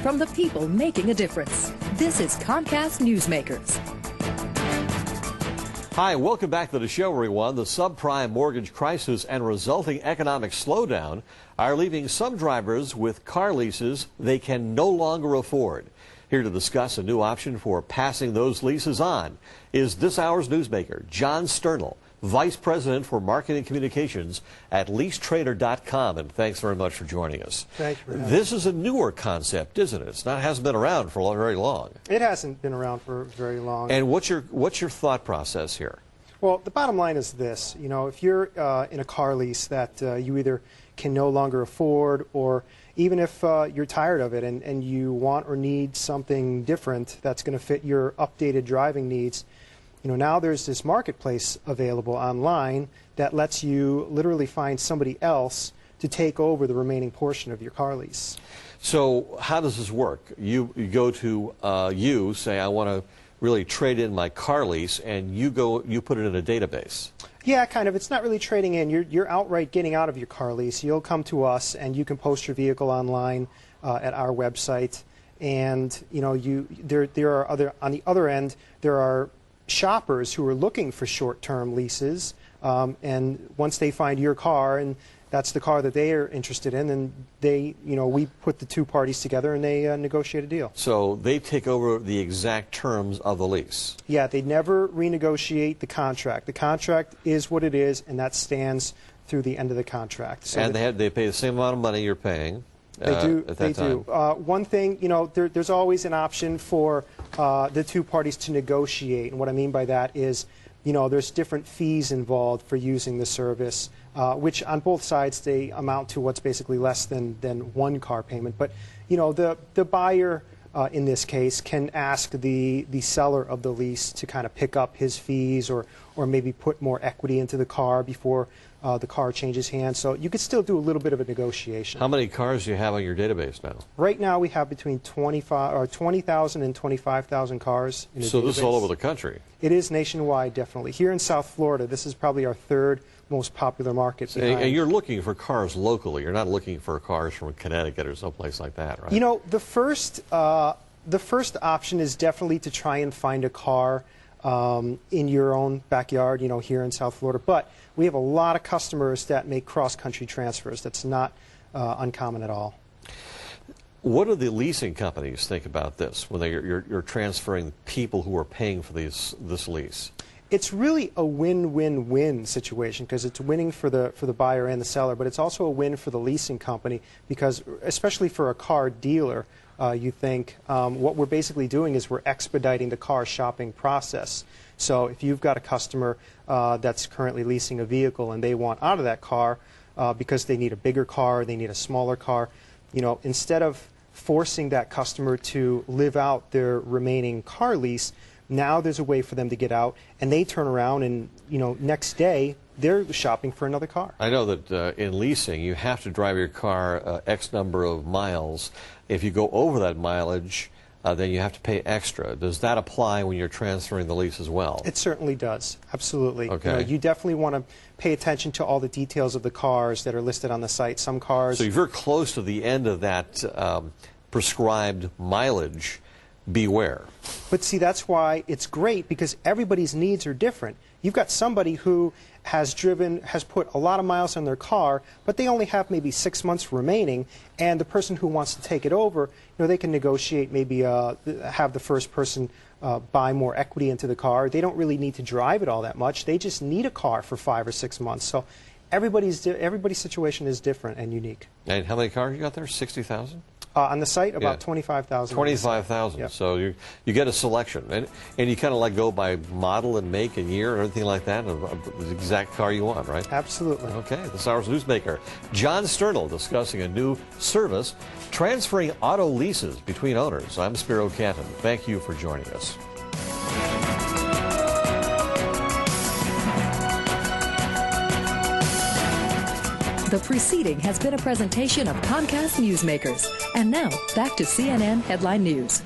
from the people making a difference. This is Comcast Newsmakers. Hi, welcome back to the show, everyone. The subprime mortgage crisis and resulting economic slowdown are leaving some drivers with car leases they can no longer afford. Here to discuss a new option for passing those leases on is this hour's newsmaker, John Sternal, Vice President for Marketing Communications at LeaseTrader.com. And thanks very much for joining us. Thank you for having me. This is a newer concept, isn't it? It hasn't been around for very long. It hasn't been around for very long. And what's your thought process here? Well, the bottom line is this. You know, if you're in a car lease that you either can no longer afford, or even if you're tired of it and you want or need something different that's going to fit your updated driving needs, you know, now there's this marketplace available online that lets you literally find somebody else to take over the remaining portion of your car lease. So how does this work? You go to say I want to really trade in my car lease, and you put it in a database. Yeah, kind of. It's not really trading in. You're outright getting out of your car lease. You'll come to us, and you can post your vehicle online at our website. And you know, there are on the other end, there are shoppers who are looking for short-term leases, and once they find your car and that's the car that they are interested in, and we put the two parties together and they negotiate a deal. So they take over the exact terms of the lease. Yeah, they never renegotiate the contract. The contract is what it is, and that stands through the end of the contract. So and they pay the same amount of money you're paying. They do. At that time. One thing, you know, there's always an option for the two parties to negotiate, and what I mean by that is, you know, there's different fees involved for using the service, which on both sides they amount to what's basically less than one car payment. But you know, the buyer in this case can ask the seller of the lease to kind of pick up his fees, or maybe put more equity into the car before the car changes hands. So you could still do a little bit of a negotiation. How many cars do you have on your database now? Right now we have between 20,000 and 25,000 cars in the database. So this is all over the country? It is nationwide, definitely. Here in South Florida, this is probably our third most popular market. And you're looking for cars locally. You're not looking for cars from Connecticut or someplace like that, right? You know, the first option is definitely to try and find a car in your own backyard, you know, here in South Florida. But we have a lot of customers that make cross-country transfers. That's not uncommon at all. What do the leasing companies think about this when you're transferring people who are paying for this lease? It's really a win-win-win situation, because it's winning for the buyer and the seller, but it's also a win for the leasing company, because especially for a car dealer, you think what we're basically doing is we're expediting the car shopping process. So if you've got a customer that's currently leasing a vehicle and they want out of that car because they need a bigger car, they need a smaller car, you know, instead of forcing that customer to live out their remaining car lease, now there's a way for them to get out, and they turn around and, you know, next day they're shopping for another car. I know that in leasing you have to drive your car X number of miles. If you go over that mileage, then you have to pay extra. Does that apply when you're transferring the lease as well? It certainly does. Absolutely. Okay. You know, you definitely want to pay attention to all the details of the cars that are listed on the site. Some cars... So if you're close to the end of that prescribed mileage, beware. But see, that's why it's great, because everybody's needs are different. You've got somebody who has put a lot of miles on their car, but they only have maybe 6 months remaining, and the person who wants to take it over, you know, they can negotiate, maybe have the first person buy more equity into the car. They don't really need to drive it all that much. They just need a car for 5 or 6 months. So everybody's situation is different and unique. And how many cars you got there? 60,000? On the site, about 25,000. 25,000. Yep. So you get a selection, and you kind of go by model and make and year and everything like that, the exact car you want, right? Absolutely. Okay. This hour's newsmaker, John Sternal, discussing a new service transferring auto leases between owners. I'm Spiro Canton. Thank you for joining us. The preceding has been a presentation of Comcast Newsmakers. And now, back to CNN Headline News.